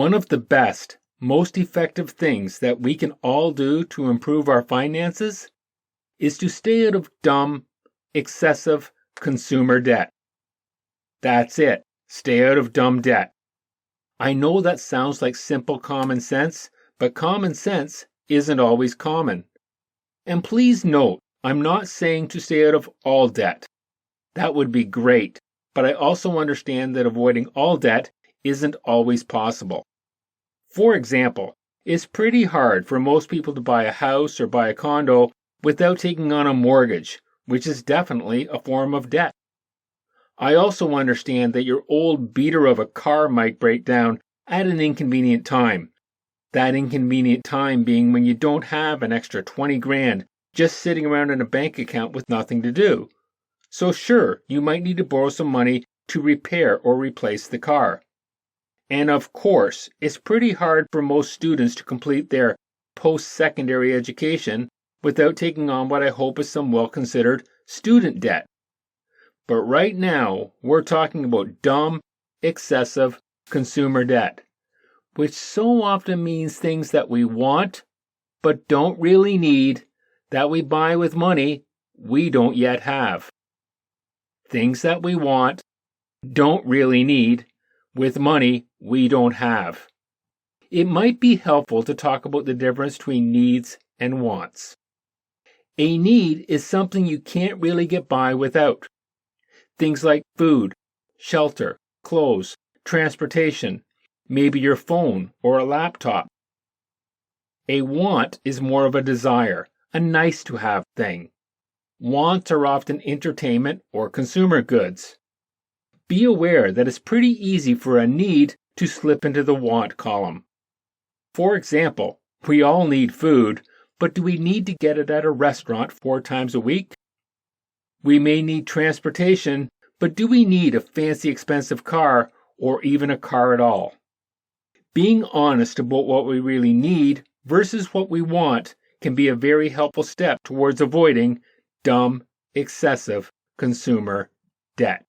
One of the best, most effective things that we can all do to improve our finances is to stay out of dumb, excessive consumer debt. That's it. Stay out of dumb debt. I know that sounds like simple common sense, but common sense isn't always common. And please note, I'm not saying to stay out of all debt. That would be great, but I also understand that avoiding all debt isn't always possible. For example, it's pretty hard for most people to buy a house or buy a condo without taking on a mortgage, which is definitely a form of debt. I also understand that your old beater of a car might break down at an inconvenient time. That inconvenient time being when you don't have an extra 20 grand just sitting around in a bank account with nothing to do. So sure, you might need to borrow some money to repair or replace the car. And of course, it's pretty hard for most students to complete their post-secondary education without taking on what I hope is some well-considered student debt. But right now, we're talking about dumb, excessive consumer debt, which so often means things that we want but don't really need, that we buy with money we don't yet have. Things that we want, don't really need, with money we don't have. It might be helpful to talk about the difference between needs and wants. A need is something you can't really get by without. Things like food, shelter, clothes, transportation, maybe your phone or a laptop. A want is more of a desire, a nice-to-have thing. Wants are often entertainment or consumer goods. Be aware that it's pretty easy for a need to slip into the want column. For example, we all need food, but do we need to get it at a restaurant 4 times a week? We may need transportation, but do we need a fancy expensive car or even a car at all? Being honest about what we really need versus what we want can be a very helpful step towards avoiding dumb, excessive consumer debt.